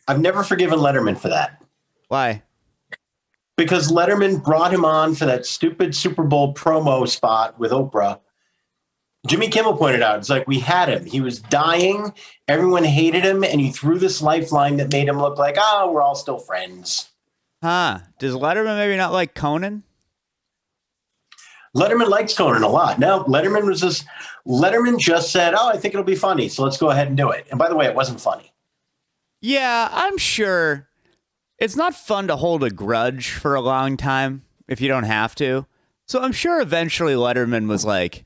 I've never forgiven Letterman for that. Why? Because Letterman brought him on for that stupid Super Bowl promo spot with Oprah. Jimmy Kimmel pointed out, it's like, we had him. He was dying. Everyone hated him. And he threw this lifeline that made him look like, we're all still friends. Huh. Does Letterman maybe not like Conan? Letterman likes Conan a lot. No, Letterman just said, I think it'll be funny. So let's go ahead and do it. And by the way, it wasn't funny. Yeah, I'm sure it's not fun to hold a grudge for a long time if you don't have to. So I'm sure eventually Letterman was like,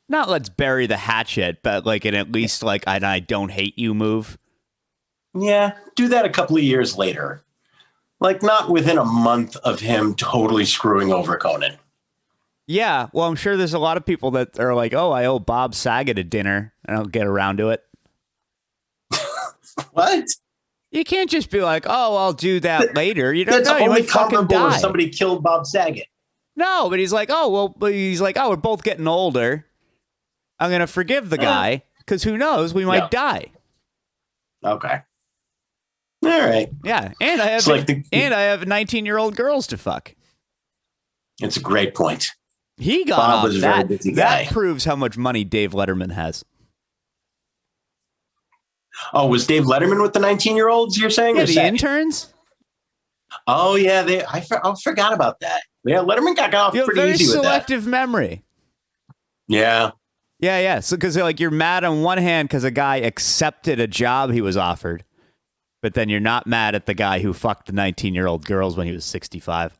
not let's bury the hatchet, but like an at least like I don't hate you move. Yeah, do that a couple of years later. Like not within a month of him totally screwing over Conan. Yeah, well, I'm sure there's a lot of people that are like, I owe Bob Saget a dinner, and I'll get around to it. What? You can't just be like, I'll do that later. You don't know. That's You only might fucking comparable die. if somebody killed Bob Saget. No, but he's like, we're both getting older. I'm going to forgive the guy because who knows? We might die. Okay. All right. Yeah. And I have I have 19-year-old girls to fuck. It's a great point. He got Bob off was a very busy guy. That proves how much money Dave Letterman has. Oh, was Dave Letterman with the 19-year-olds you're saying? Yeah, the interns? Oh, yeah. I forgot about that. Yeah, Letterman got off pretty easy with that. Very selective memory. Yeah. Yeah. So, because like you're mad on one hand because a guy accepted a job he was offered, but then you're not mad at the guy who fucked the 19-year-old girls when he was 65.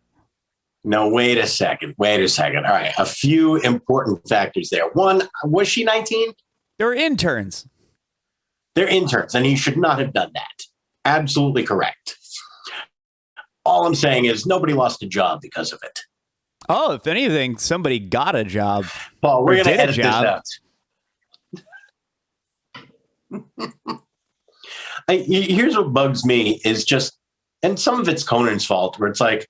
No, wait a second. All right. A few important factors there. One, was she 19? They were interns. They're interns, and he should not have done that. Absolutely correct. All I'm saying is nobody lost a job because of it. Oh, if anything, somebody got a job. Paul, we're going to edit this out. Here's what bugs me is just, and some of it's Conan's fault, where it's like,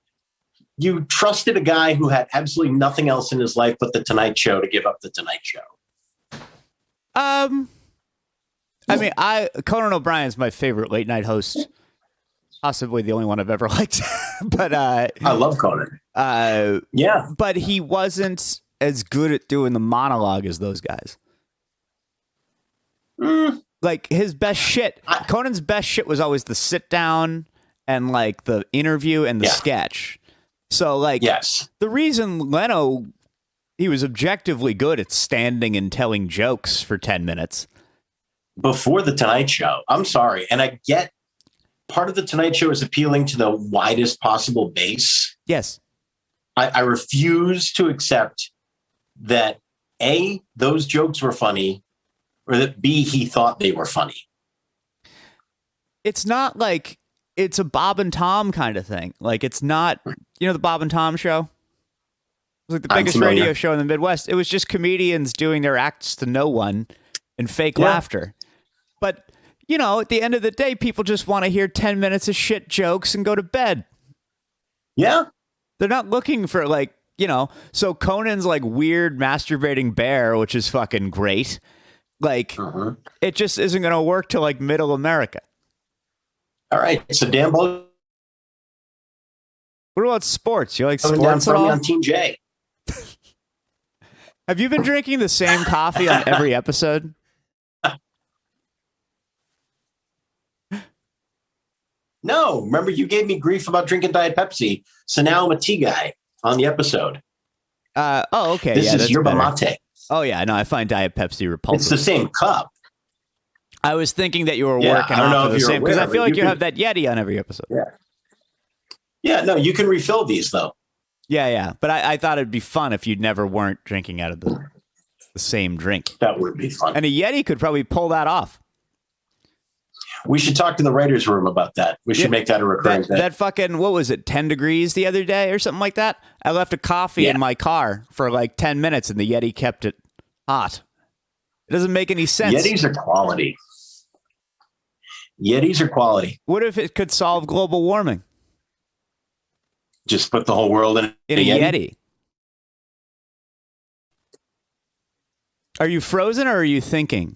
you trusted a guy who had absolutely nothing else in his life but The Tonight Show to give up The Tonight Show. I mean, Conan O'Brien's my favorite late night host. Possibly the only one I've ever liked. But I love Conan. Yeah. But he wasn't as good at doing the monologue as those guys. Like his best shit. Conan's best shit was always the sit down and like the interview and the sketch. So like the reason Leno, he was objectively good at standing and telling jokes for 10 minutes. Before The Tonight Show. I'm sorry. And I get part of The Tonight Show is appealing to the widest possible base. Yes. I refuse to accept that A, those jokes were funny, or that B, he thought they were funny. It's not like it's a Bob and Tom kind of thing. Like it's not, the Bob and Tom show? It was like the biggest radio show in the Midwest. It was just comedians doing their acts to no one and fake laughter. But, at the end of the day, people just want to hear 10 minutes of shit jokes and go to bed. Yeah. They're not looking for so Conan's like weird masturbating bear, which is fucking great. Like it just isn't going to work to like middle America. All right. So Dan Ball. What about sports? You like sports at all? On Team J. Have you been drinking the same coffee on every episode? No, remember you gave me grief about drinking Diet Pepsi, so now I'm a tea guy on the episode. Okay. This is yerba mate. Oh, yeah, no, I find Diet Pepsi repulsive. It's the same cup. I was thinking that you were working off of the same, because I feel like you have that Yeti on every episode. Yeah, no, you can refill these, though. Yeah, but I thought it'd be fun if you never weren't drinking out of the same drink. That would be fun. And a Yeti could probably pull that off. We should talk to the writers' room about that. We should make that a recurring thing. That fucking, what was it, 10 degrees the other day or something like that? I left a coffee in my car for like 10 minutes and the Yeti kept it hot. It doesn't make any sense. Yetis are quality. Yetis are quality. What if it could solve global warming? Just put the whole world in a Yeti. Are you frozen or are you thinking?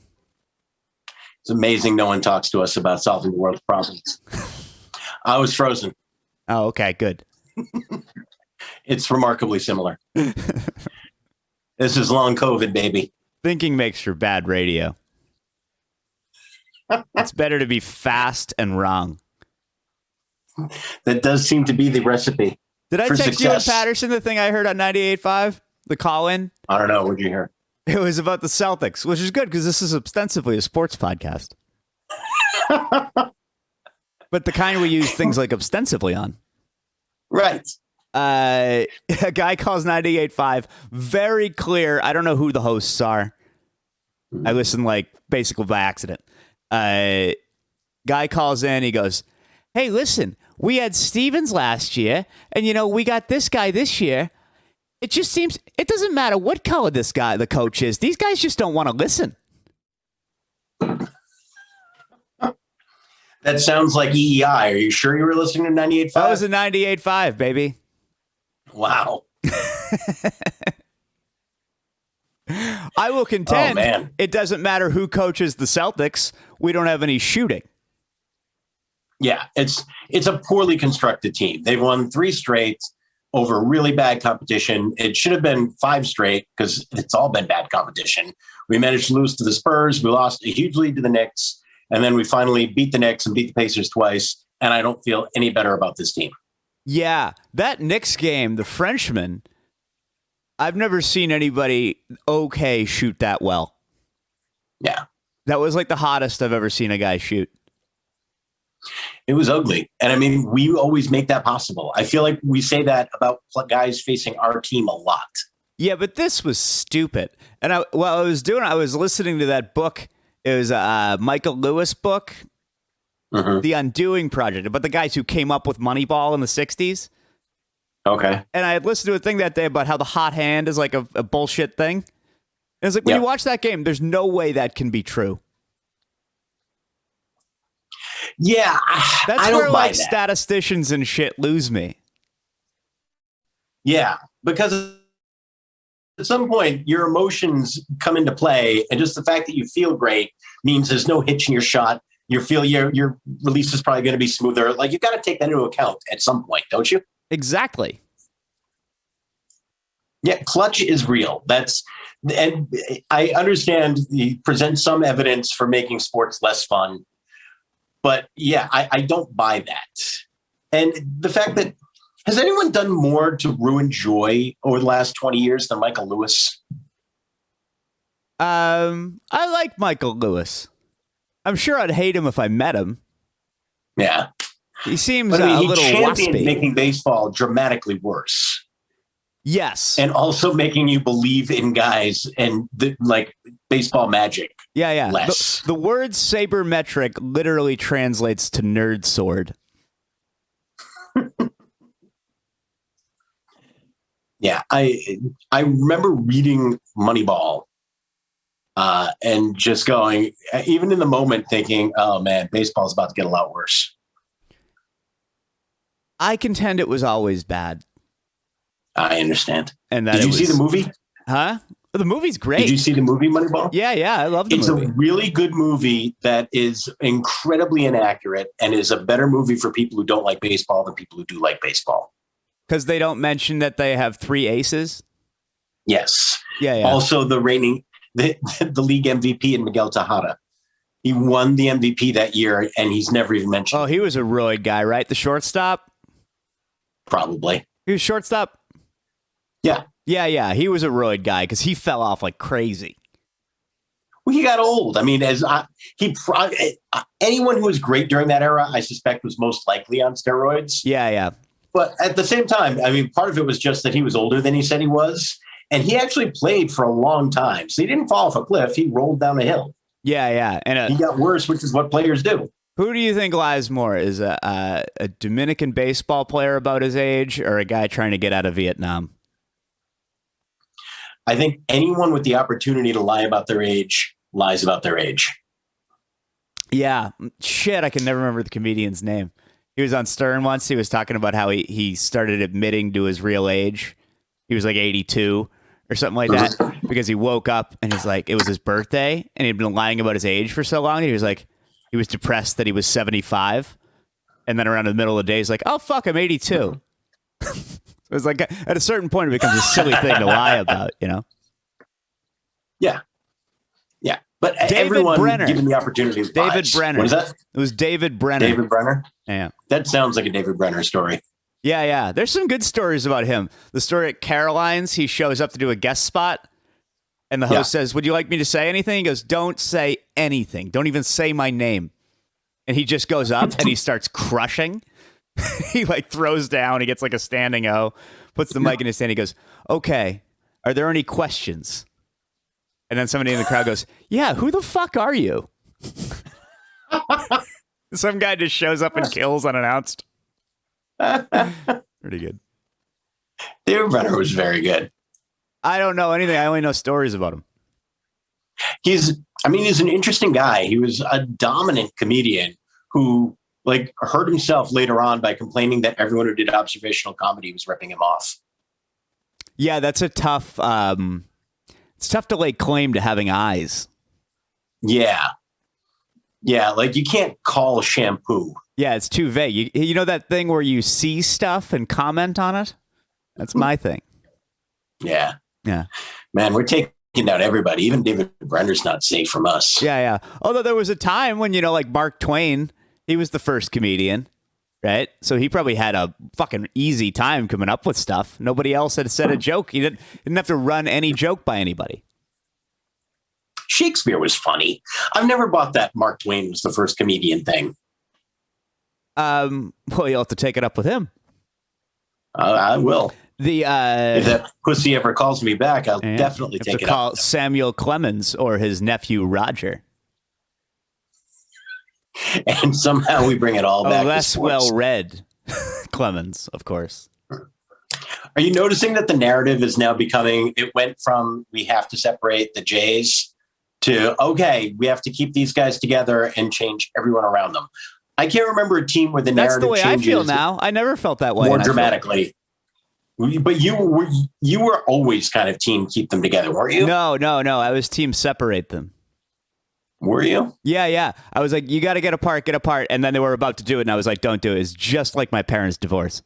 It's amazing no one talks to us about solving the world's problems. I was frozen. Oh, okay, good. It's remarkably similar. This is long COVID, baby. Thinking makes for bad radio. It's better to be fast and wrong. That does seem to be the recipe. Did I for text you and success. Patterson the thing I heard on 98.5? The call-in? I don't know. What'd you hear? It was about the Celtics, which is good because this is ostensibly a sports podcast. But the kind we use things like ostensibly on. Right. A guy calls 98.5. Very clear. I don't know who the hosts are. I listened like basically by accident. Guy calls in. He goes, "Hey, listen, we had Stevens last year, and we got this guy this year. It just seems it doesn't matter what color this guy, the coach is. These guys just don't want to listen." That sounds like EEI. Are you sure you were listening to 98.5? That was a 98.5, baby. Wow. I will contend man. it doesn't matter who coaches the Celtics. We don't have any shooting. Yeah, it's a poorly constructed team. They've won 3 straight over really bad competition. It should have been 5 straight because it's all been bad competition. We managed to lose to the Spurs. We lost a huge lead to the Knicks. And then we finally beat the Knicks and beat the Pacers twice. And I don't feel any better about this team. Yeah, that Knicks game, the Frenchman, I've never seen anybody shoot that well. Yeah. That was like the hottest I've ever seen a guy shoot. It was ugly. And I mean, we always make that possible. I feel like we say that about guys facing our team a lot. Yeah, but this was stupid. And I was listening to that book. It was a Michael Lewis book, The Undoing Project, about the guys who came up with Moneyball in the 60s. Okay. And I had listened to a thing that day about how the hot hand is like a bullshit thing. And it's like, when you watch that game, there's no way that can be true. Yeah. That's I don't where buy like that. statisticians and shit lose me. Yeah. Because at some point, your emotions come into play, and just the fact that you feel great means there's no hitch in your shot. You feel your release is probably going to be smoother. Like, you got to take that into account at some point, don't you? Exactly. Yeah, clutch is real. And I understand you present some evidence for making sports less fun, but yeah, I don't buy that. And the fact that has anyone done more to ruin joy over the last 20 years than Michael Lewis? I like Michael Lewis. I'm sure I'd hate him if I met him. Yeah. He seems But I mean, a he little championed waspy. making baseball dramatically worse. Yes. And also making you believe in guys and like baseball magic. Yeah. Less. The word sabermetric literally translates to nerd sword. Yeah, I remember reading Moneyball and just going, even in the moment, thinking, "Oh man, baseball's about to get a lot worse." I contend it was always bad. I understand. And that Did you see the movie? Huh? The movie's great. Did you see the movie Moneyball? Yeah, I love the It's movie. a really good movie that is incredibly inaccurate and is a better movie for people who don't like baseball than people who do like baseball. Because they don't mention that they have 3 aces. Yes. Yeah. Also, the league MVP in Miguel Tejada. He won the MVP that year, and he's never even mentioned. Oh, he was a roid guy, right? The shortstop? Probably. He was shortstop? Yeah. Yeah. He was a roid guy because he fell off like crazy. Well, he got old. I mean, anyone who was great during that era, I suspect, was most likely on steroids. Yeah. But at the same time, I mean, part of it was just that he was older than he said he was. And he actually played for a long time. So he didn't fall off a cliff. He rolled down a hill. Yeah. And he got worse, which is what players do. Who do you think lies more? Is a Dominican baseball player about his age or a guy trying to get out of Vietnam? I think anyone with the opportunity to lie about their age lies about their age. Yeah. Shit, I can never remember the comedian's name. He was on Stern once. He was talking about how he started admitting to his real age. He was like 82 or something like that. because he woke up and he's like, it was his birthday and he'd been lying about his age for so long. He was like, he was depressed that he was 75. And then around the middle of the day, he's like, oh, fuck, I'm 82. It was like at a certain point, it becomes a silly thing to lie about, you know? Yeah. Yeah. But David everyone Brenner. given the opportunity. David Brenner. What is that? It was David Brenner. David Brenner? Yeah. That sounds like a David Brenner story. Yeah, yeah. There's some good stories about him. The story at Caroline's, he shows up to do a guest spot, and the host says, would you like me to say anything? He goes, don't say anything. Don't even say my name. And he just goes up and he starts crushing. He like throws down. He gets like a standing O, puts the mic in his hand. He goes, okay, are there any questions? And then somebody in the crowd goes, yeah, who the fuck are you? Some guy just shows up and kills unannounced. Pretty good. David Brenner was very good. I don't know anything. I only know stories about him. He's an interesting guy. He was a dominant comedian who like hurt himself later on by complaining that everyone who did observational comedy was ripping him off. Yeah, that's a tough, it's tough to lay claim to having eyes. Yeah. Yeah. Like you can't call shampoo. Yeah, it's too vague. You know that thing where you see stuff and comment on it? That's my thing. Yeah. Yeah. Man, we're taking down everybody. Even David Brenner's not safe from us. Yeah, yeah. Although there was a time when, like Mark Twain, he was the first comedian, right? So he probably had a fucking easy time coming up with stuff. Nobody else had said a joke. He didn't have to run any joke by anybody. Shakespeare was funny. I've never bought that Mark Twain was the first comedian thing. Well, you'll have to take it up with him. I will. If that pussy ever calls me back, I'll definitely take it call up. Samuel Clemens or his nephew Roger. And somehow we bring it all back. Less well-read Clemens, of course. Are you noticing that the narrative is now becoming? It went from we have to separate the Jays to okay, we have to keep these guys together and change everyone around them. I can't remember a team where the narrative changes. That's the way I feel now. I never felt that way more dramatically. But you were always kind of team keep them together, weren't you? No. I was team separate them. Were you? Yeah. I was like, you got to get apart. And then they were about to do it. And I was like, don't do it. It's just like my parents' divorce.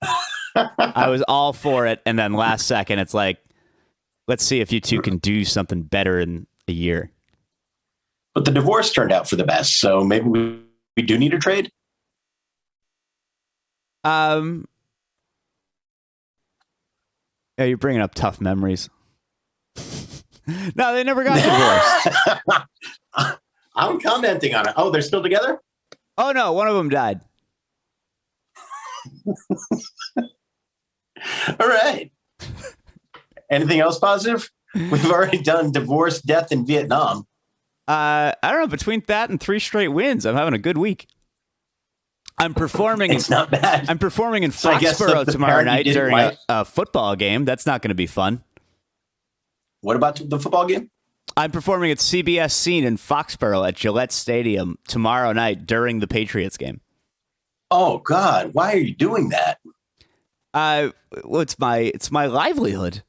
I was all for it. And then last second, it's like, let's see if you two can do something better in a year. But the divorce turned out for the best. So maybe we do need a trade. Yeah, you're bringing up tough memories. No, they never got divorced. I'm commenting on it. Oh, they're still together? Oh, no, one of them died. All right. Anything else positive? We've already done divorce, death, and Vietnam. I don't know. Between that and 3 straight wins, I'm having a good week. I'm performing. It's not bad. I'm performing in Foxborough tomorrow night during a football game. That's not going to be fun. What about the football game? I'm performing at CBS Scene in Foxborough at Gillette Stadium tomorrow night during the Patriots game. Oh God, why are you doing that? Well, it's my livelihood.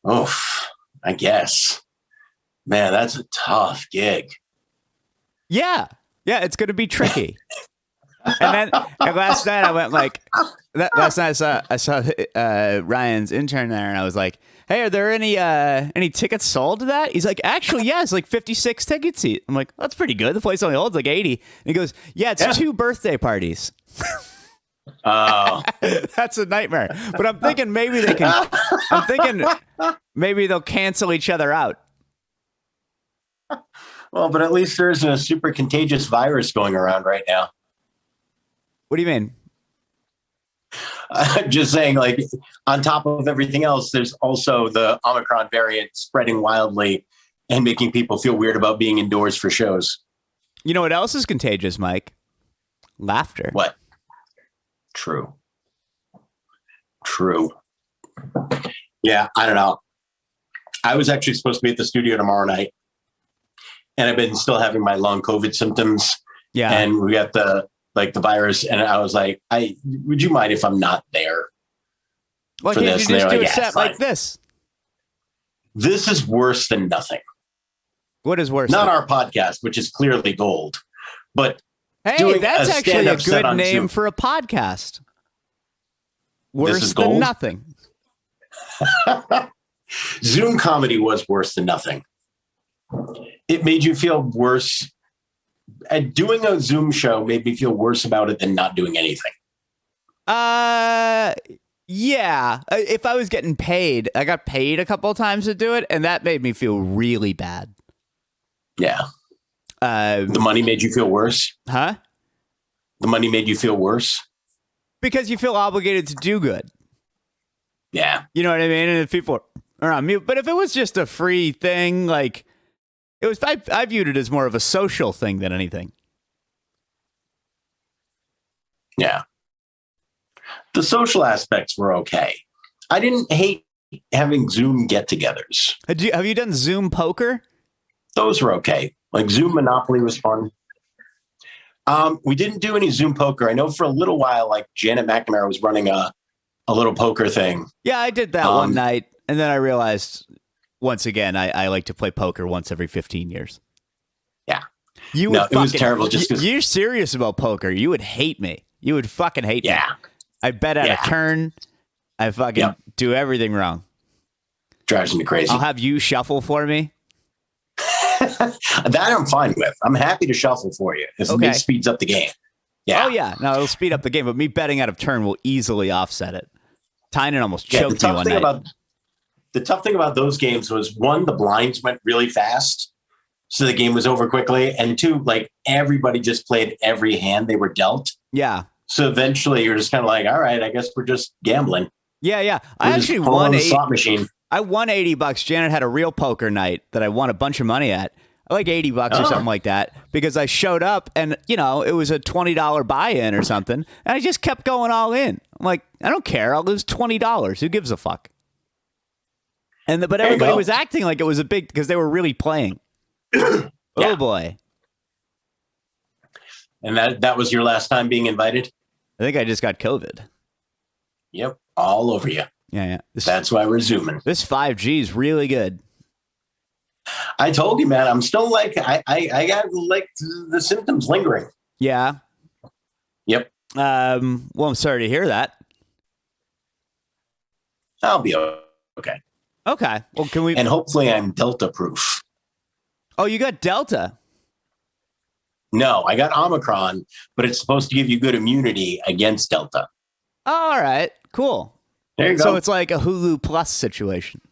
Oh, I guess. Man, that's a tough gig. Yeah, it's going to be tricky. And last night I went like, last night I saw Ryan's intern there, and I was like, "Hey, are there any tickets sold to that?" He's like, "Actually, yeah, it's like 56 tickets." I'm like, "That's pretty good. The place only holds like 80." And he goes, "Yeah, it's 2 birthday parties." Oh, that's a nightmare. But I'm thinking maybe they can. I'm thinking maybe they'll cancel each other out. Well, but at least there's a super contagious virus going around right now. What do you mean? I'm just saying, like, on top of everything else, there's also the Omicron variant spreading wildly and making people feel weird about being indoors for shows. You know what else is contagious, Mike? Laughter. What? True. Yeah, I don't know. I was actually supposed to be at the studio tomorrow night, and I've been still having my long COVID symptoms. Yeah. And we got the virus, and I was like, would you mind if I'm not there? Why can't you just do a set like this? This is worse than nothing. What is worse? Not our podcast, which is clearly gold, but hey, that's actually a good name for a podcast. Worse than nothing. Zoom comedy was worse than nothing. It made you feel worse. And doing a Zoom show made me feel worse about it than not doing anything. Yeah. If I was getting paid, I got paid a couple of times to do it, and that made me feel really bad. Yeah. The money made you feel worse? Huh? The money made you feel worse? Because you feel obligated to do good. Yeah. You know what I mean? And if people are on mute, but if it was just a free thing, like it was, I viewed it as more of a social thing than anything. Yeah. The social aspects were okay. I didn't hate having Zoom get-togethers. Have you done Zoom poker? Those were okay. Like Zoom Monopoly was fun. We didn't do any Zoom poker. I know for a little while, like Janet McNamara was running a little poker thing. Yeah, I did that one night. And then I realized once again, I like to play poker once every 15 years. Yeah. It was terrible. Just because you're serious about poker. You would hate me. You would fucking hate me. Yeah. I bet out a turn. I fucking do everything wrong. Drives me crazy. I'll have you shuffle for me. That I'm fine with. I'm happy to shuffle for you. It speeds up the game. Yeah. Oh, yeah. No, it'll speed up the game, but me betting out of turn will easily offset it. Tynan almost choked me one night. The tough thing about those games was, one, the blinds went really fast, so the game was over quickly. And two, like everybody just played every hand they were dealt. Yeah. So eventually you're just kind of like, all right, I guess we're just gambling. Yeah, yeah. I actually won the slot machine. I won $80. Janet had a real poker night that I won a bunch of money at. Like $80 or something like that, because I showed up and, it was a $20 buy-in or something. And I just kept going all in. I'm like, I don't care. I'll lose $20. Who gives a fuck? But everybody was acting like it was a big, because they were really playing. Oh boy. And that was your last time being invited? I think I just got COVID. Yep. All over you. Yeah. That's why we're Zooming. This 5G is really good. I told you, man, I'm still like, I got like the symptoms lingering. Yeah. Yep. Well, I'm sorry to hear that. I'll be okay. Okay. Well, can we? And hopefully I'm Delta proof. Oh, you got Delta? No, I got Omicron, but it's supposed to give you good immunity against Delta. Oh, all right. Cool. There you go. So it's like a Hulu Plus situation.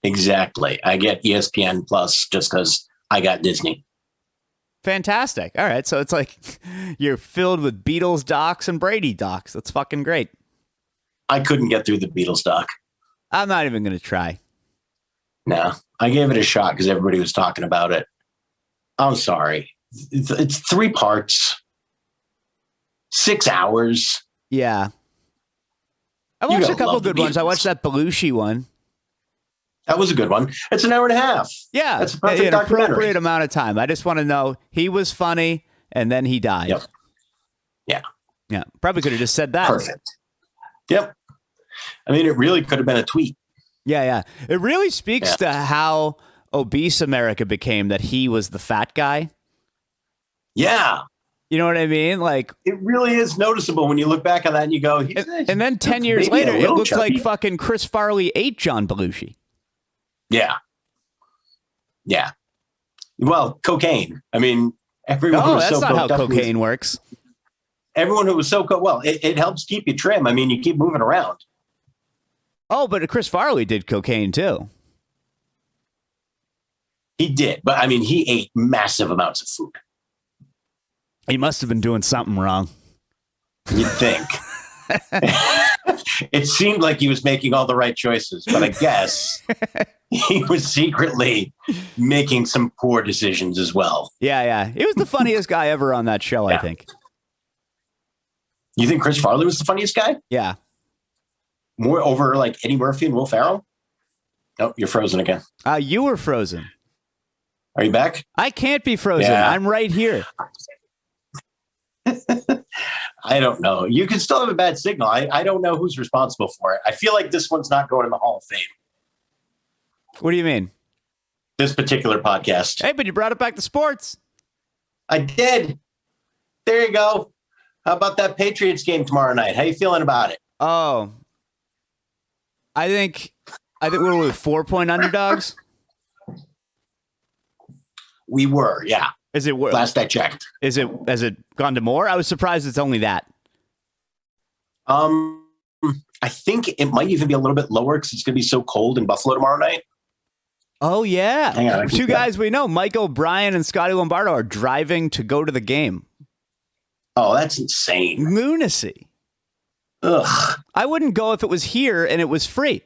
Exactly. I get ESPN Plus just because I got Disney. Fantastic. All right. So it's like you're filled with Beatles docs and Brady docs. That's fucking great. I couldn't get through the Beatles doc. I'm not even going to try. No, I gave it a shot because everybody was talking about it. I'm sorry. It's 3 parts, 6 hours. Yeah. I watched a couple good ones. I watched that Belushi one. That was a good one. It's an hour and a half. Yeah. That's a perfect an appropriate amount of time. I just want to know he was funny and then he died. Yep. Yeah. Yeah. Probably could have just said that. Perfect. Yep. I mean, it really could have been a tweet. Yeah. Yeah. It really speaks to how obese America became that he was the fat guy. Yeah. You know what I mean? Like, it really is noticeable when you look back on that and you go, and then 10 years later, it looks like fucking Chris Farley ate John Belushi. Yeah. Yeah. Well, cocaine. I mean, everyone was that's so not how cocaine works. Everyone who was so well, it helps keep you trim. I mean, you keep moving around. Oh, but Chris Farley did cocaine too. He did, but I mean, he ate massive amounts of food. He must have been doing something wrong. You'd think. It seemed like he was making all the right choices, but I guess he was secretly making some poor decisions as well. Yeah, yeah. He was the funniest guy ever on that show, I think. You think Chris Farley was the funniest guy? Yeah. More over like Eddie Murphy and Will Ferrell? Nope, you're frozen again. You were frozen. Are you back? I can't be frozen. Yeah. I'm right here. I don't know. You can still have a bad signal. I don't know who's responsible for it. I feel like this one's not going in the Hall of Fame. What do you mean? This particular podcast. Hey, but you brought it back to sports. I did. There you go. How about that Patriots game tomorrow night? How you feeling about it? Oh, I think we're 4-point underdogs. We were, yeah. Is it last I checked? Has it gone to more? I was surprised it's only that. I think it might even be a little bit lower because it's going to be so cold in Buffalo tomorrow night. Oh yeah, hang on, two guys we know, Mike O'Brien and Scotty Lombardo, are driving to go to the game. Oh, that's insane! Lunacy. Ugh. I wouldn't go if it was here and it was free.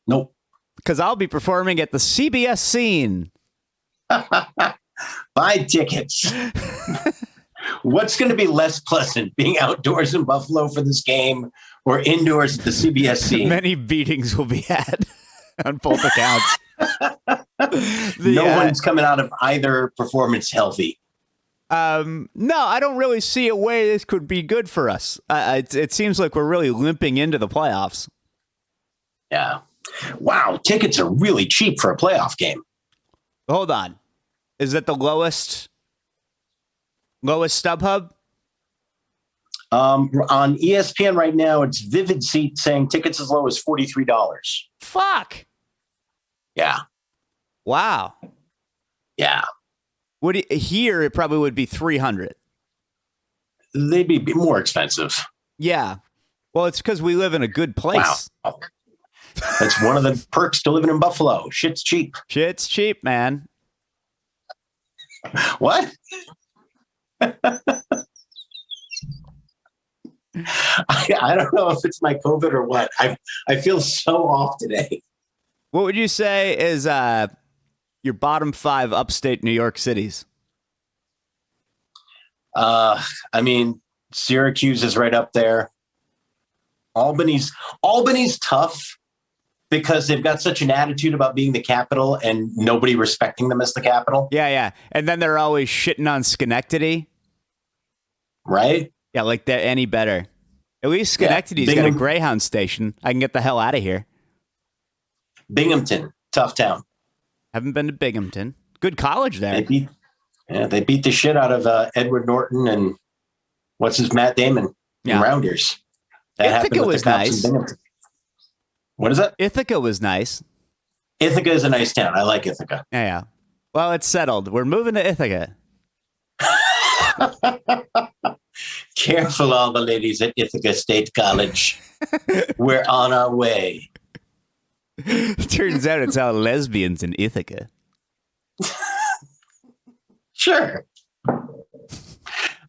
Nope. Because I'll be performing at the CBS Scene. Buy tickets. What's going to be less pleasant, being outdoors in Buffalo for this game or indoors at the CBS Scene? Many beatings will be had on both accounts. No one's coming out of either performance healthy. No, I don't really see a way this could be good for us. It seems like we're really limping into the playoffs. Yeah. Wow. Tickets are really cheap for a playoff game. Hold on. Is that the lowest StubHub? On ESPN right now, it's Vivid Seat saying tickets as low as $43. Fuck. Yeah. Wow. Yeah. Here it probably would be 300. They'd be more expensive. Yeah. Well, it's because we live in a good place. Wow. That's one of the perks to living in Buffalo. Shit's cheap. Shit's cheap, man. What? I don't know if it's my COVID or what. I feel so off today. What would you say is your bottom 5 upstate New York cities? I mean, Syracuse is right up there. Albany's tough because they've got such an attitude about being the capital and nobody respecting them as the capital. Yeah. And then they're always shitting on Schenectady. Right? Yeah, like they're any better. At least Schenectady's got a Greyhound station. I can get the hell out of here. Binghamton, tough town. Haven't been to Binghamton. Good college there. They beat the shit out of Edward Norton and Matt Damon in Rounders. That Ithaca was nice. What is that? Ithaca was nice. Ithaca is a nice town. I like Ithaca. Yeah. Well, it's settled. We're moving to Ithaca. Careful, all the ladies at Ithaca State College. We're on our way. Turns out it's all lesbians in Ithaca. Sure.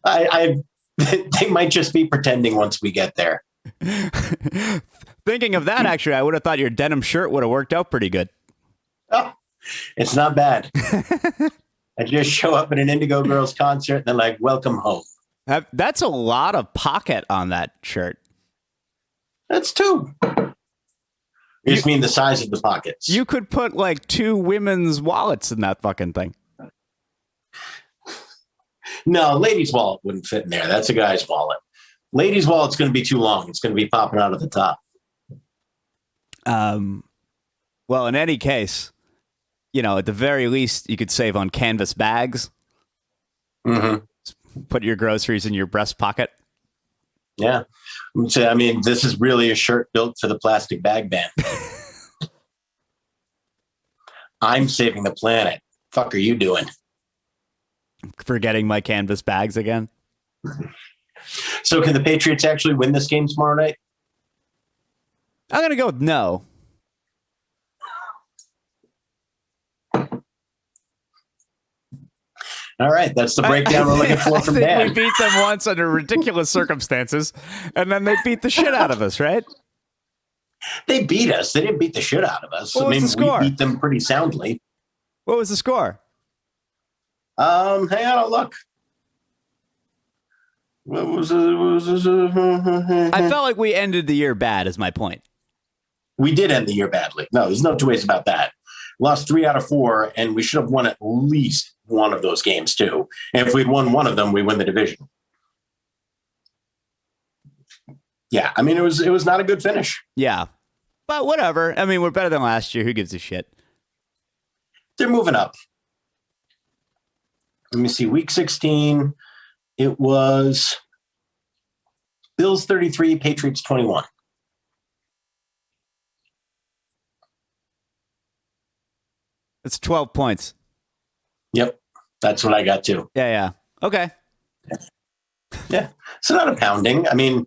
They might just be pretending once we get there. Thinking of that, actually, I would have thought your denim shirt would have worked out pretty good. Oh, it's not bad. I just show up at an Indigo Girls concert and they're like, welcome home. That's a lot of pocket on that shirt. That's 2. You just mean the size of the pockets. You could put like 2 women's wallets in that fucking thing. No, ladies' wallet wouldn't fit in there. That's a guy's wallet. Ladies' wallet's going to be too long. It's going to be popping out of the top. Well, in any case, at the very least, you could save on canvas bags. Mm-hmm. Put your groceries in your breast pocket. Yeah. So, I mean, this is really a shirt built for the plastic bag ban. I'm saving the planet. Fuck are you doing? Forgetting my canvas bags again. So can the Patriots actually win this game tomorrow night? I'm going to go with no. All right, that's the breakdown we're looking for from Dan. We beat them once under ridiculous circumstances, and then they beat the shit out of us, right? They beat us. They didn't beat the shit out of us. What was the score? We beat them pretty soundly. What was the score? Hang on, I'll look. What was it? I felt like we ended the year bad, is my point. We did end the year badly. No, there's no 2 ways about that. Lost 3 out of 4, and we should have won at least one of those games too. And if we'd won one of them, we win the division. Yeah, I mean, it was not a good finish. Yeah. But whatever. I mean, we're better than last year. Who gives a shit? They're moving up. Let me see. Week 16, it was Bills 33, Patriots 21. It's 12 points. Yep. That's what I got too. Yeah. Okay. Yeah. It's not a pounding. I mean,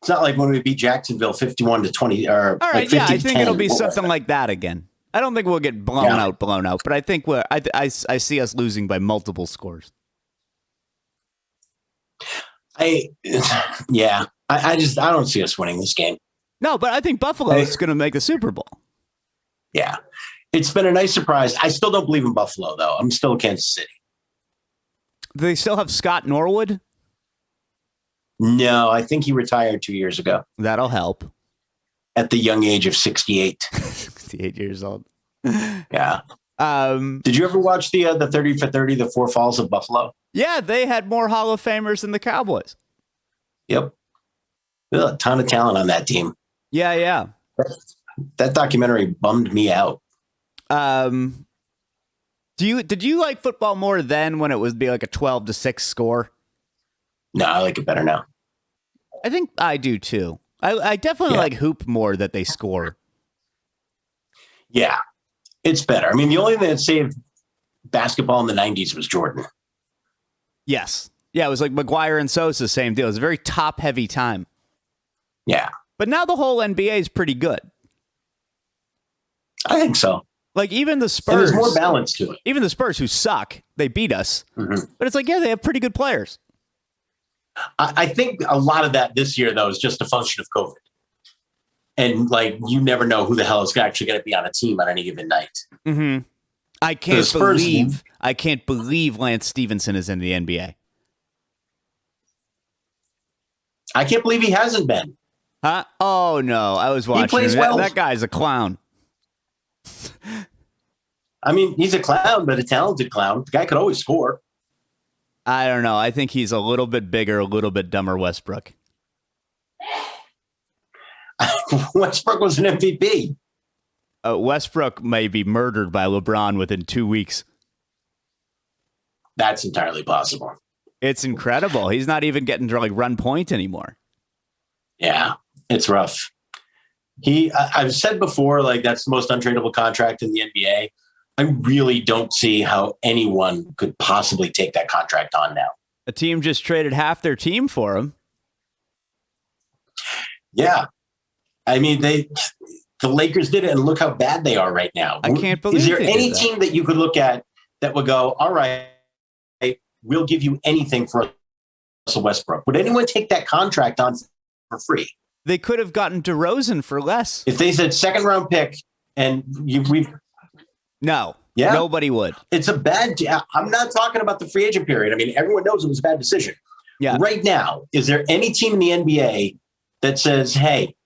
it's not like when we beat Jacksonville 51-20 or all right. like Yeah, I think it'll be 50-10. something like that again. I don't think we'll get blown out, but I think I see us losing by multiple scores. I don't see us winning this game. No, but I think Buffalo is going to make the Super Bowl. Yeah. It's been a nice surprise. I still don't believe in Buffalo, though. I'm still Kansas City. Do they still have Scott Norwood? No, I think he retired 2 years ago. That'll help. At the young age of 68. 68 years old. Yeah. Did you ever watch the 30 for 30, the Four Falls of Buffalo? Yeah, they had more Hall of Famers than the Cowboys. Yep. There's a ton of talent on that team. Yeah. That documentary bummed me out. Did you like football more then when it would be like a 12-6 score? No, I like it better now. I think I do too. I definitely like hoop more that they score. Yeah, it's better. I mean, the only thing that saved basketball in the 90s was Jordan. Yes. Yeah, it was like McGuire and Sosa, same deal. It was a very top-heavy time. Yeah. But now the whole NBA is pretty good. I think so. Like even the Spurs. And there's more balance to it. Even the Spurs, who suck, they beat us. Mm-hmm. But it's like, yeah, they have pretty good players. I think a lot of that this year, though, is just a function of COVID. And, like, you never know who the hell is actually going to be on a team on any given night. Mm-hmm. I can't believe Lance Stevenson is in the NBA. I can't believe he hasn't been. Huh? Oh, no. I was watching. He plays well. That guy's a clown. I mean, he's a clown, but a talented clown. The guy could always score. I don't know. I think he's a little bit bigger, a little bit dumber Westbrook. Westbrook was an MVP. Westbrook may be murdered by LeBron within 2 weeks. That's entirely possible. It's incredible. He's not even getting to like run point anymore. Yeah, it's rough. I've said before, like that's the most untradeable contract in the NBA. I really don't see how anyone could possibly take that contract on now. A team just traded half their team for him. Yeah. I mean, the Lakers did it, and look how bad they are right now. I can't believe. Is there any team that you could look at that would go, all right, we'll give you anything for Russell Westbrook? Would anyone take that contract on for free? They could have gotten DeRozan for less. If they said second round pick and no, nobody would. It's a bad. I'm not talking about the free agent period. I mean, everyone knows it was a bad decision. Yeah. Right now, is there any team in the NBA that says, hey,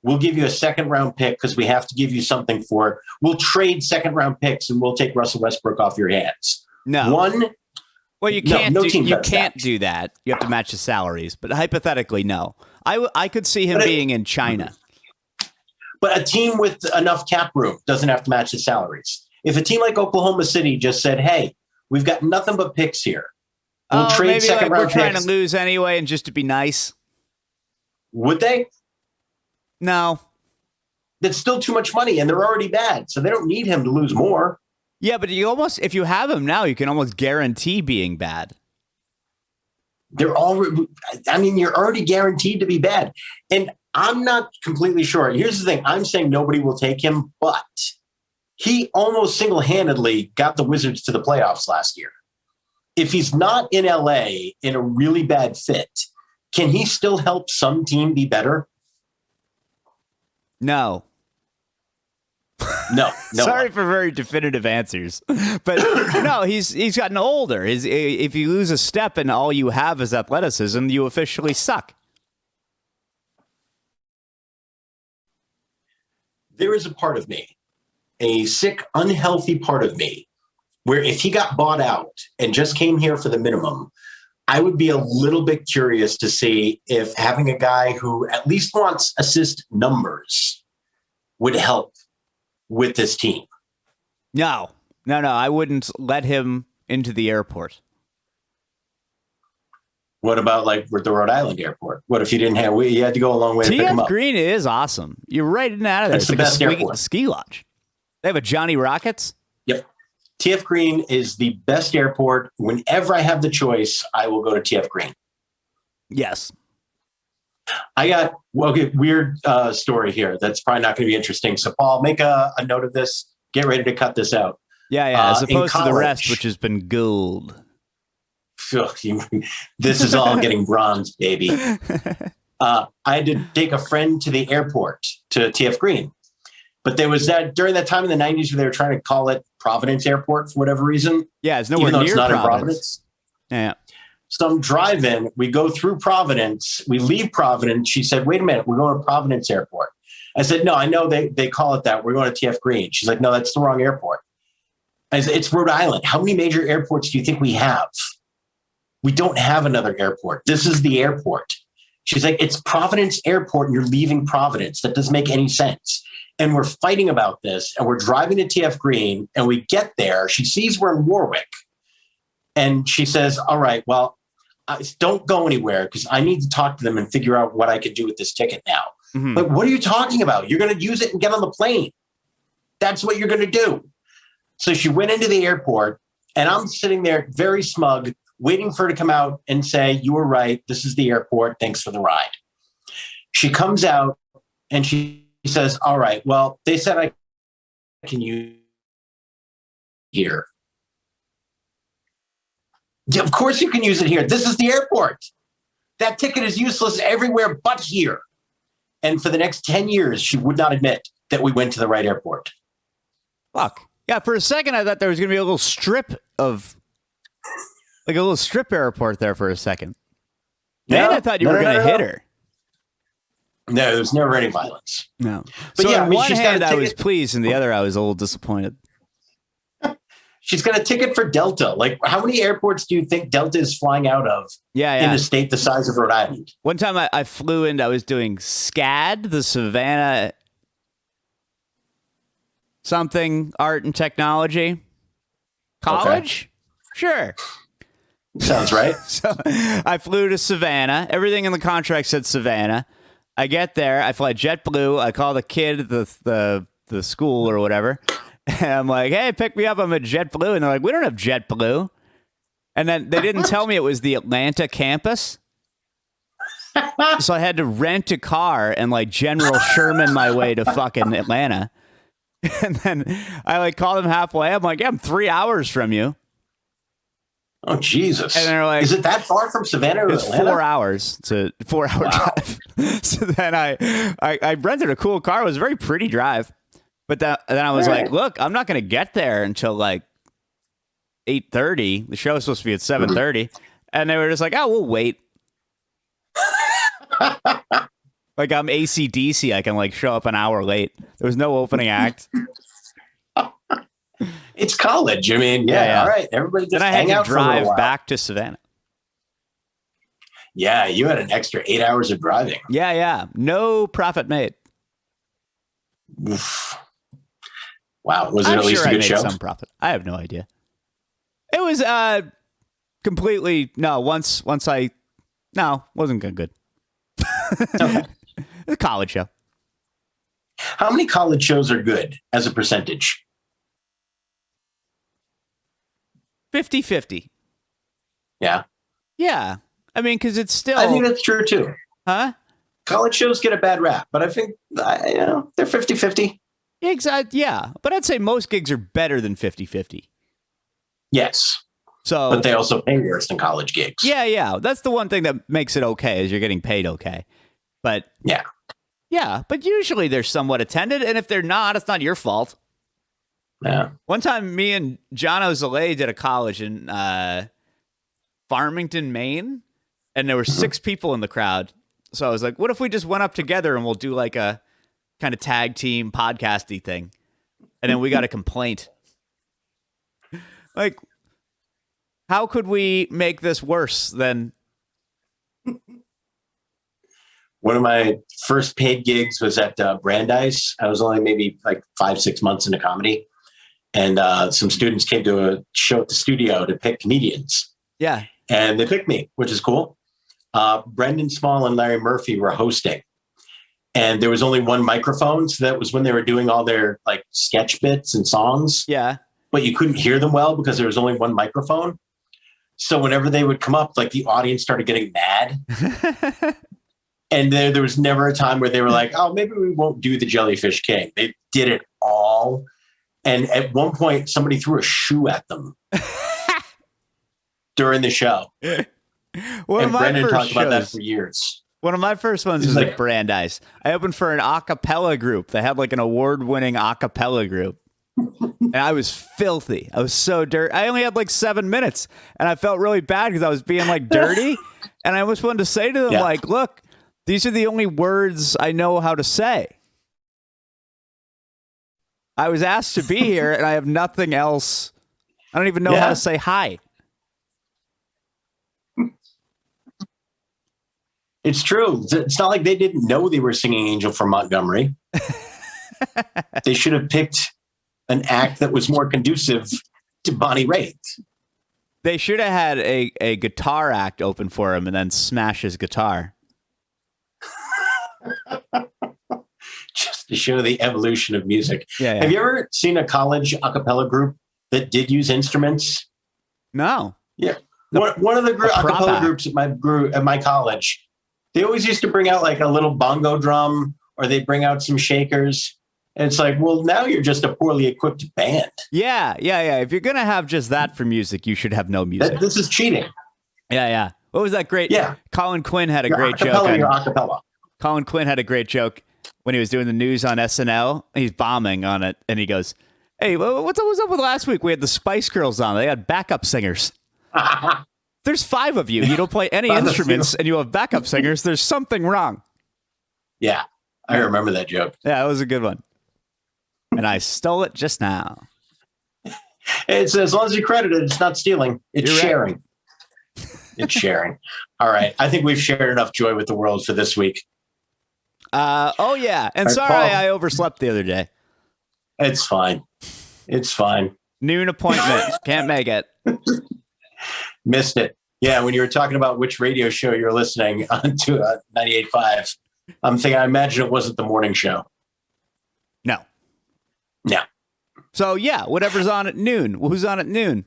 we'll give you a second round pick because we have to give you something for it. We'll trade second round picks and we'll take Russell Westbrook off your hands. No. One. Well, you can't do that. You have to match the salaries. But hypothetically, no. I could see him being in China. But a team with enough cap room doesn't have to match the salaries. If a team like Oklahoma City just said, hey, we've got nothing but picks here. We'll trade second round picks. We're trying to lose anyway and just to be nice. Would they? No. That's still too much money, and they're already bad, so they don't need him to lose more. Yeah, but if you have him now, you can almost guarantee being bad. You're already guaranteed to be bad. And I'm not completely sure. Here's the thing. I'm saying nobody will take him, but he almost single-handedly got the Wizards to the playoffs last year. If he's not in LA in a really bad fit, can he still help some team be better? No. No. Sorry for very definitive answers, but no, he's gotten older. If you lose a step and all you have is athleticism, you officially suck. There is a part of me, a sick, unhealthy part of me, where if he got bought out and just came here for the minimum, I would be a little bit curious to see if having a guy who at least wants assist numbers would help with this team. No. I wouldn't let him into the airport. What about like with the Rhode Island airport? What if you didn't have? You had to go a long way to pick him TF up. Green is awesome. You're right in and out of there. It's the best airport. Ski lodge. They have a Johnny Rockets. Yep. TF Green is the best airport. Whenever I have the choice, I will go to TF Green. Yes. I got weird story here. That's probably not going to be interesting. So, Paul, make a note of this. Get ready to cut this out. Yeah. As opposed to the rest, which has been gold. This is all getting bronze, baby. I had to take a friend to the airport to TF Green. But there was that during that time in the 90s where they were trying to call it Providence Airport for whatever reason. Yeah, it's nowhere even though near it's not Providence. in Providence. Yeah. So I'm driving. We go through Providence. We leave Providence. She said, wait a minute. We're going to Providence Airport. I said, no, I know they call it that. We're going to TF Green. She's like, no, that's the wrong airport. I said, it's Rhode Island. How many major airports do you think we have? We don't have another airport. This is the airport. She's like, it's Providence Airport and you're leaving Providence. That doesn't make any sense. And we're fighting about this and we're driving to TF Green and we get there. She sees we're in Warwick and she says, all right, well, don't go anywhere because I need to talk to them and figure out what I could do with this ticket now. Mm-hmm. But what are you talking about? You're going to use it and get on the plane. That's what you're going to do. So she went into the airport and I'm sitting there very smug, waiting for her to come out and say, you were right. This is the airport. Thanks for the ride. She comes out and she says, all right, well, they said I can use here. Yeah, of course you can use it here. This is the airport. That ticket is useless everywhere but here. And for the next 10 years, she would not admit that we went to the right airport. Fuck. Yeah, for a second, I thought there was going to be a little strip of, like a little strip airport there for a second. Man, I thought you were going to hit her. No, there was never any violence. No. But so yeah, on I mean, one she's hand, got a I was ticket. pleased, and the other, I was a little disappointed. She's got a ticket for Delta. Like, how many airports do you think Delta is flying out of in a state the size of Rhode Island? One time I flew in, I was doing SCAD, the Savannah something art and technology college. Okay. Sure. Sounds right. So I flew to Savannah. Everything in the contract said Savannah. I get there. I fly JetBlue. I call the kid, the school or whatever. And I'm like, hey, pick me up. I'm at JetBlue. And they're like, we don't have JetBlue. And then they didn't tell me it was the Atlanta campus. So I had to rent a car and like General Sherman my way to fucking Atlanta. And then I like call them halfway. I'm like, yeah, I'm 3 hours from you. Oh, Jesus. And they're like, is it that far from Savannah to it's Atlanta? 4 hours. It's a 4 hour drive. So then I rented a cool car. It was a very pretty drive. But then I was like, look, I'm not going to get there until like 8:30. The show was supposed to be at 7:30. And they were just like, oh, we'll wait. Like I'm AC/DC. I can like show up an hour late. There was no opening act. It's college. I mean, yeah. All right. Everybody just hang out for a little while. Then I had to drive back to Savannah. Yeah, you had an extra 8 hours of driving. Yeah. No profit made. Oof. Wow. Was it at least a good show? Some profit. I have no idea. It was completely wasn't good. Okay. It's a college show. How many college shows are good as a percentage? 50-50. Yeah. Yeah. I mean, because it's still. I think that's true too. Huh? College shows get a bad rap, but I think they're 50-50. Exactly. Yeah. But I'd say most gigs are better than 50-50. Yes. But they also pay worse than college gigs. Yeah. That's the one thing that makes it okay is you're getting paid okay. But yeah. But usually they're somewhat attended, and if they're not, it's not your fault. Yeah. One time, me and John Ozale did a college in Farmington, Maine, and there were 6 people in the crowd. So I was like, what if we just went up together and we'll do like a kind of tag team podcasty thing? And then we got a complaint. Like, how could we make this worse than... One of my first paid gigs was at Brandeis. I was only maybe like 5-6 months into comedy. And some students came to a show at the studio to pick comedians. Yeah. And they picked me, which is cool. Brendan Small and Larry Murphy were hosting. And there was only one microphone. So that was when they were doing all their like sketch bits and songs. Yeah. But you couldn't hear them well because there was only one microphone. So whenever they would come up, like the audience started getting mad. And there was never a time where they were like, oh, maybe we won't do the Jellyfish King. They did it all. And at one point, somebody threw a shoe at them during the show. And Brendan talked about that for years. One of my first ones was at Brandeis. I opened for an a cappella group. They had like an award-winning a cappella group. And I was filthy. I was so dirty. I only had like 7 minutes. And I felt really bad because I was being like dirty. And I almost wanted to say to them, like, look, these are the only words I know how to say. I was asked to be here and I have nothing else. I don't even know how to say hi. It's true. It's not like they didn't know they were singing Angel from Montgomery. They should have picked an act that was more conducive to Bonnie Raitt. They should have had a guitar act open for him and then smash his guitar. Just to show the evolution of music. Yeah. Have you ever seen a college a cappella group that did use instruments? No. Yeah. One of the a cappella groups at my college, they always used to bring out like a little bongo drum or they'd bring out some shakers. And it's like, well, now you're just a poorly equipped band. Yeah. If you're going to have just that for music, you should have no music. This is cheating. Yeah. What was that great? Yeah. Colin Quinn had a great joke. Your acapella. Colin Quinn had a great joke when he was doing the news on SNL. He's bombing on it. And he goes, hey, what's up with last week? We had the Spice Girls on. They had backup singers. There's 5 of you. You don't play any instruments and you have backup singers. There's something wrong. Yeah. I remember that joke. Yeah, that was a good one. And I stole it just now. It's as long as you credit it, it's not stealing. It's sharing. It's sharing. All right. I think we've shared enough joy with the world for this week. Oh, yeah. And right, sorry, Paul, I overslept the other day. It's fine. It's fine. Noon appointment. Can't make it. Missed it. Yeah, when you were talking about which radio show you're listening on to 98.5, I'm thinking, I imagine it wasn't the morning show. No. So, yeah, whatever's on at noon. Who's on at noon?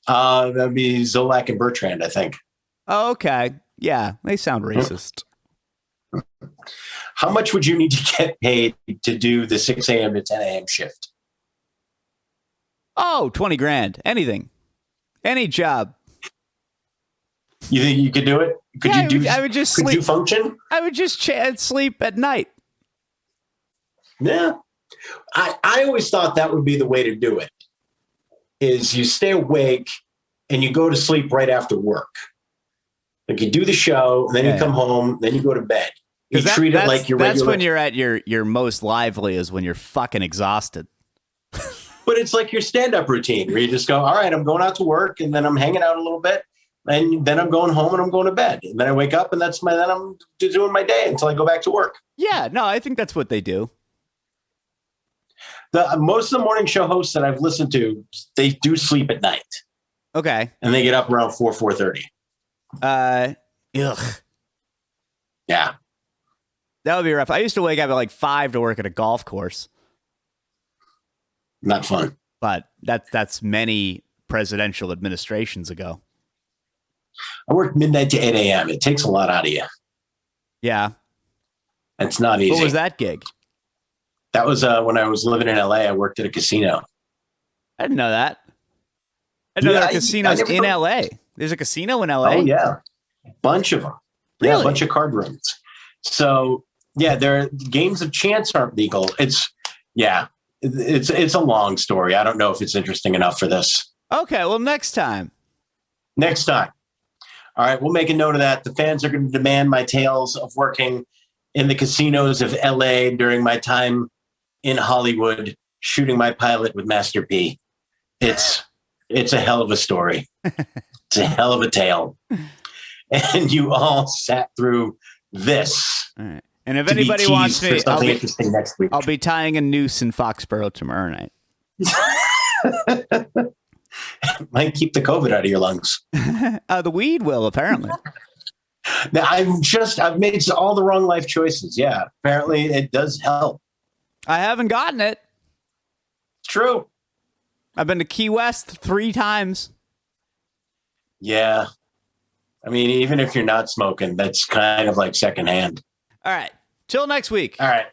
That'd be Zolak and Bertrand, I think. Oh, okay. Yeah, they sound racist. How much would you need to get paid to do the 6 a.m. to 10 a.m. shift? Oh, 20 grand. Anything. Any job. You think you could do it? Could you do? I would just sleep. Could you function? I would just sleep at night. Yeah. I always thought that would be the way to do it, is you stay awake and you go to sleep right after work. Like you do the show, and then you come home, then you go to bed. You treat it like your regular. That's when you're at your most lively, is when you're fucking exhausted. But it's like your stand-up routine where you just go, all right, I'm going out to work and then I'm hanging out a little bit and then I'm going home and I'm going to bed. And then I wake up and then I'm doing my day until I go back to work. Yeah, no, I think that's what they do. Most of the morning show hosts that I've listened to, they do sleep at night. Okay. And they get up around 4:30. Ugh. Yeah. That would be rough. I used to wake up at like 5 to work at a golf course. Not fun. But that's many presidential administrations ago. I work midnight to 8 a.m. It takes a lot out of you. Yeah. It's not easy. What was that gig? That was when I was living in LA. I worked at a casino. I didn't know that. I didn't know there are casinos in LA. There's a casino in LA? Oh, yeah. A bunch of them. Really? Yeah, a bunch of card rooms. So, yeah, games of chance aren't legal. It's a long story. I don't know if it's interesting enough for this. Okay, well, next time. Next time. All right, we'll make a note of that. The fans are going to demand my tales of working in the casinos of LA during my time in Hollywood, shooting my pilot with Master P. It's a hell of a story. It's a hell of a tale. And you all sat through this. All right. And if to be anybody wants teased for me, something interesting next week. I'll be tying a noose in Foxborough tomorrow night. Might keep the COVID out of your lungs. The weed will, apparently. Now, I've made all the wrong life choices. Yeah, apparently it does help. I haven't gotten it. It's true. I've been to Key West 3 times. Yeah. I mean, even if you're not smoking, that's kind of like secondhand. All right. Till next week. All right.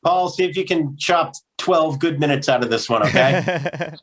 Paul, see if you can chop 12 good minutes out of this one, okay?